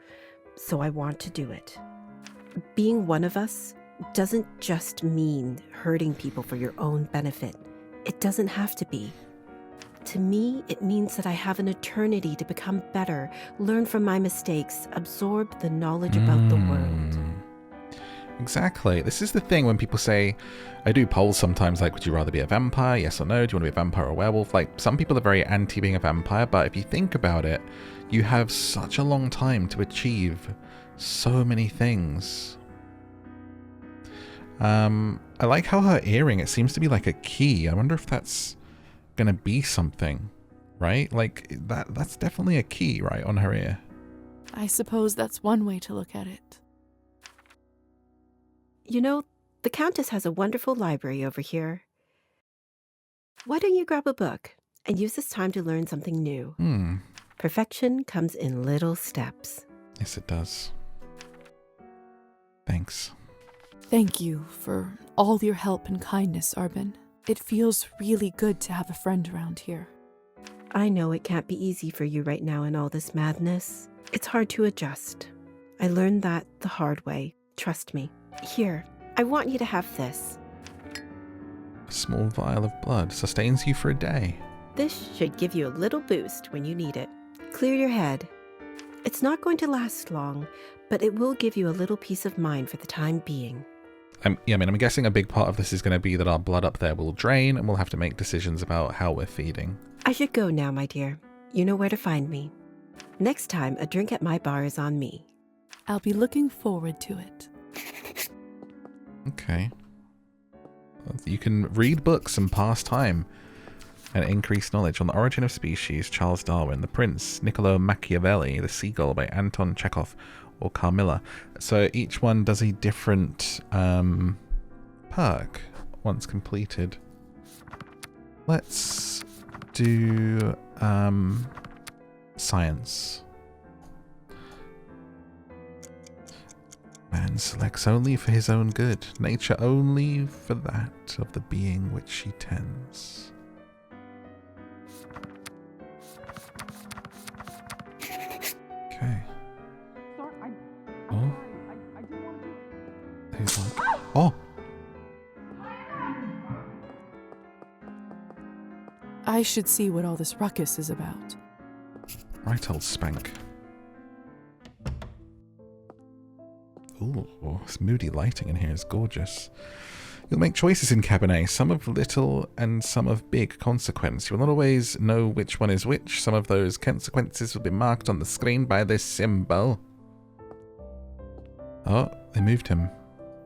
so I want to do it. Being one of us doesn't just mean hurting people for your own benefit. It doesn't have to be. To me, it means that I have an eternity to become better, learn from my mistakes, absorb the knowledge about the world. Exactly. This is the thing when people say, I do polls sometimes like, would you rather be a vampire? Yes or no? Do you want to be a vampire or a werewolf? Like, some people are very anti being a vampire, but if you think about it, you have such a long time to achieve so many things. I like how her earring, it seems to be like a key. I wonder if that's gonna be something. right? Like, that's definitely a key, right, on her ear. I suppose that's one way to look at it. You know, the Countess has a wonderful library over here. Why don't you grab a book and use this time to learn something new? Perfection comes in little steps. Yes, it does. Thanks. Thank you for all your help and kindness, Arbin. It feels really good to have a friend around here. I know it can't be easy for you right now in all this madness. It's hard to adjust. I learned that the hard way. Trust me. Here, I want you to have this. A small vial of blood sustains you for a day. This should give you a little boost when you need it. Clear your head. It's not going to last long, but it will give you a little peace of mind for the time being. I'm guessing a big part of this is going to be that our blood up there will drain and we'll have to make decisions about how we're feeding. I should go now, my dear. You know where to find me. Next time, a drink at my bar is on me. I'll be looking forward to it. Okay. You can read books and pass time and increase knowledge on The Origin of Species, Charles Darwin, The Prince, Niccolo Machiavelli, The Seagull by Anton Chekhov, or Carmilla. So each one does a different perk once completed. Let's do science. Man selects only for his own good, nature only for that of the being which she tends. Okay. Oh. Who's like? Oh! I should see what all this ruckus is about. Right, old spank. Ooh, this moody lighting in here is gorgeous. You'll make choices in Cabernet, some of little and some of big consequence. You will not always know which one is which. Some of those consequences will be marked on the screen by this symbol. Oh, they moved him.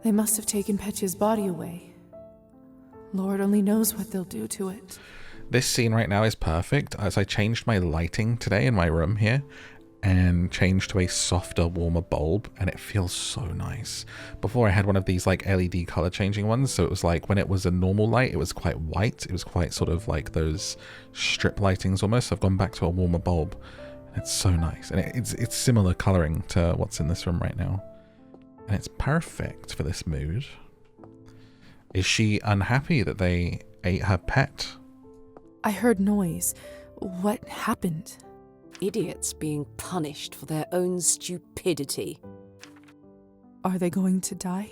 They must have taken Petya's body away. Lord only knows what they'll do to it. This scene right now is perfect, as I changed my lighting today in my room here and changed to a softer, warmer bulb, and it feels so nice. Before I had one of these like LED color changing ones, so it was like when it was a normal light, it was quite white. It was quite sort of like those strip lightings almost. So I've gone back to a warmer bulb. It's so nice, and it's similar coloring to what's in this room right now. And it's perfect for this mood. Is she unhappy that they ate her pet? I heard noise. What happened? Idiots being punished for their own stupidity. Are they going to die?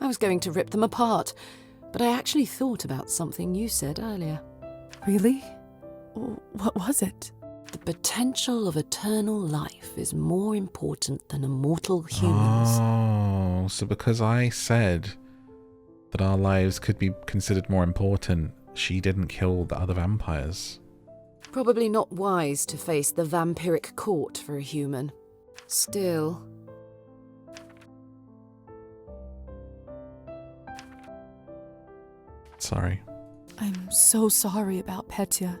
I was going to rip them apart, but I actually thought about something you said earlier. Really? What was it? The potential of eternal life is more important than immortal humans. Oh, so because I said that our lives could be considered more important, she didn't kill the other vampires. Probably not wise to face the vampiric court for a human. Still. Sorry. I'm so sorry about Petya.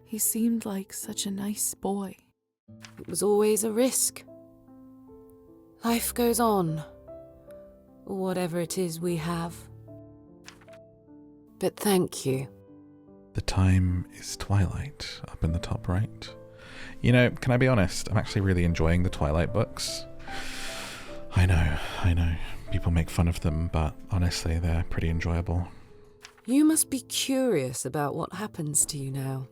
He seemed like such a nice boy. It was always a risk. Life goes on. Or whatever it is we have. But thank you. The time is twilight, up in the top right. You know, can I be honest? I'm actually really enjoying the Twilight books. I know. People make fun of them, but honestly, they're pretty enjoyable. You must be curious about what happens to you now.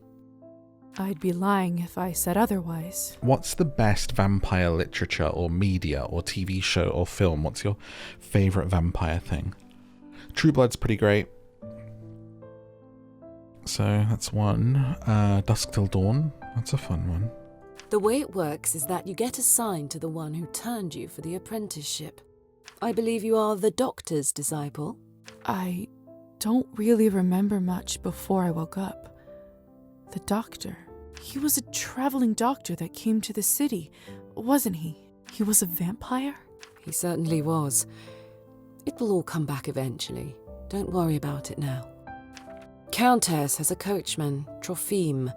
I'd be lying if I said otherwise. What's the best vampire literature or media or TV show or film? What's your favourite vampire thing? True Blood's pretty great. So that's one. Dusk Till Dawn. That's a fun one. The way it works is that you get assigned to the one who turned you for the apprenticeship. I believe you are the doctor's disciple. I don't really remember much before I woke up. The doctor. He was a traveling doctor that came to the city, wasn't he? He was a vampire? He certainly was. It will all come back eventually. Don't worry about it now. Countess has a coachman, Trophime.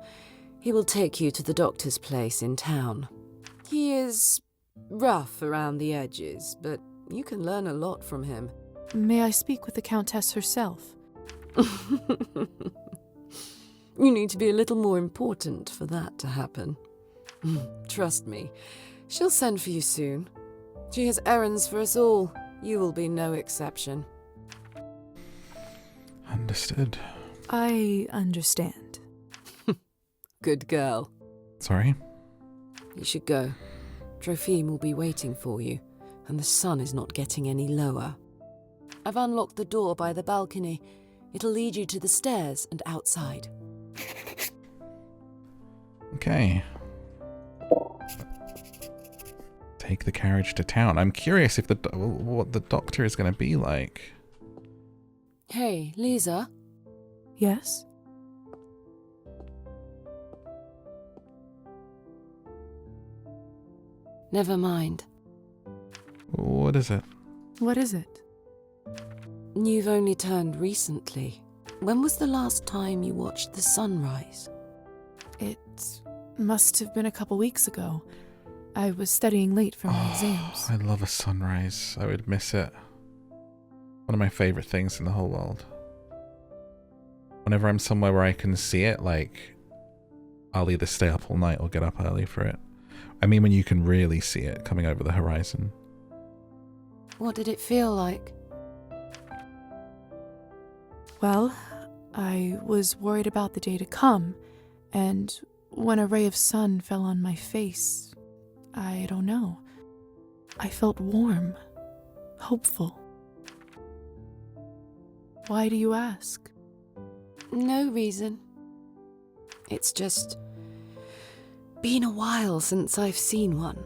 He will take you to the doctor's place in town. He is rough around the edges, but you can learn a lot from him. May I speak with the Countess herself? You need to be a little more important for that to happen. Trust me, she'll send for you soon. She has errands for us all. You will be no exception. Understood. I understand. Good girl. Sorry? You should go. Trophime will be waiting for you, and the sun is not getting any lower. I've unlocked the door by the balcony. It'll lead you to the stairs and outside. Okay. Take the carriage to town. I'm curious if what the doctor is going to be like. Hey, Lisa? Yes? Never mind. What is it? What is it? You've only turned recently. When was the last time you watched the sunrise? It must have been a couple weeks ago. I was studying late for my exams. I love a sunrise. I would miss it. One of my favorite things in the whole world. Whenever I'm somewhere where I can see it, like, I'll either stay up all night or get up early for it. I mean, when you can really see it coming over the horizon. What did it feel like? Well, I was worried about the day to come, and when a ray of sun fell on my face, I don't know. I felt warm, hopeful. Why do you ask? No reason. It's just been a while since I've seen one.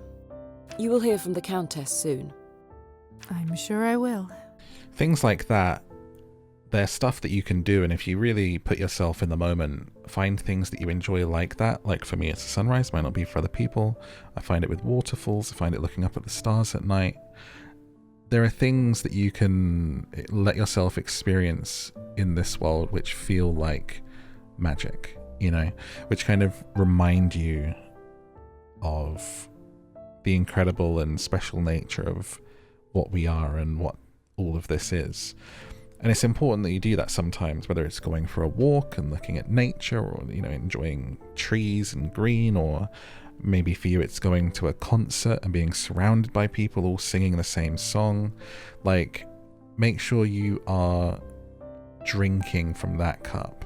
You will hear from the Countess soon. I'm sure I will. Things like that, they're stuff that you can do, and if you really put yourself in the moment, find things that you enjoy like that. Like for me, it's a sunrise, might not be for other people. I find it with waterfalls, I find it looking up at the stars at night. There are things that you can let yourself experience in this world which feel like magic, you know, which kind of remind you of the incredible and special nature of what we are and what all of this is. And it's important that you do that sometimes, whether it's going for a walk and looking at nature, or, you know, enjoying trees and green, or maybe for you it's going to a concert and being surrounded by people all singing the same song. Like, make sure you are drinking from that cup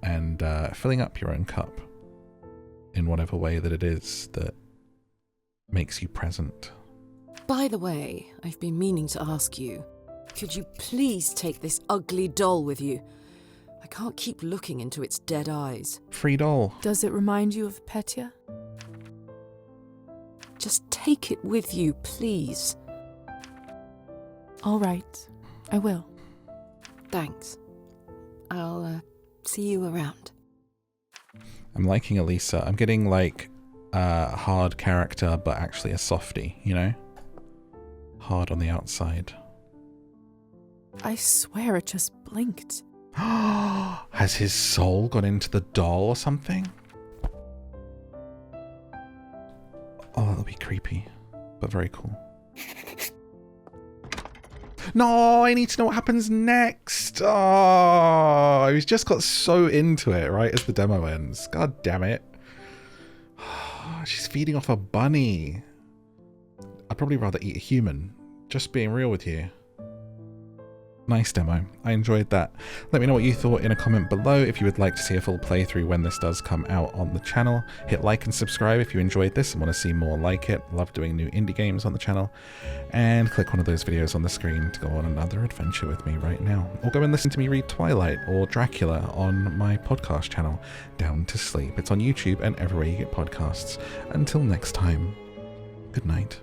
and filling up your own cup in whatever way that it is that makes you present. By the way, I've been meaning to ask you, could you please take this ugly doll with you? I can't keep looking into its dead eyes. Free doll. Does it remind you of Petya? Just take it with you, please. All right, I will. Thanks. I'll see you around. I'm liking Elisa. I'm getting like a hard character, but actually a softie, you know? Hard on the outside. I swear it just blinked. Has his soul gone into the doll or something? Oh, that'll be creepy, but very cool. No, I need to know what happens next. Oh, I just got so into it right as the demo ends. God damn it. She's feeding off a bunny. I'd probably rather eat a human. Just being real with you. Nice demo. I enjoyed that. Let me know what you thought in a comment below. If you would like to see a full playthrough when this does come out on the channel, hit like and subscribe if you enjoyed this and want to see more like it. Love doing new indie games on the channel. And click one of those videos on the screen to go on another adventure with me right now. Or go and listen to me read Twilight or Dracula on my podcast channel, Down to Sleep. It's on YouTube and everywhere you get podcasts. Until next time, good night.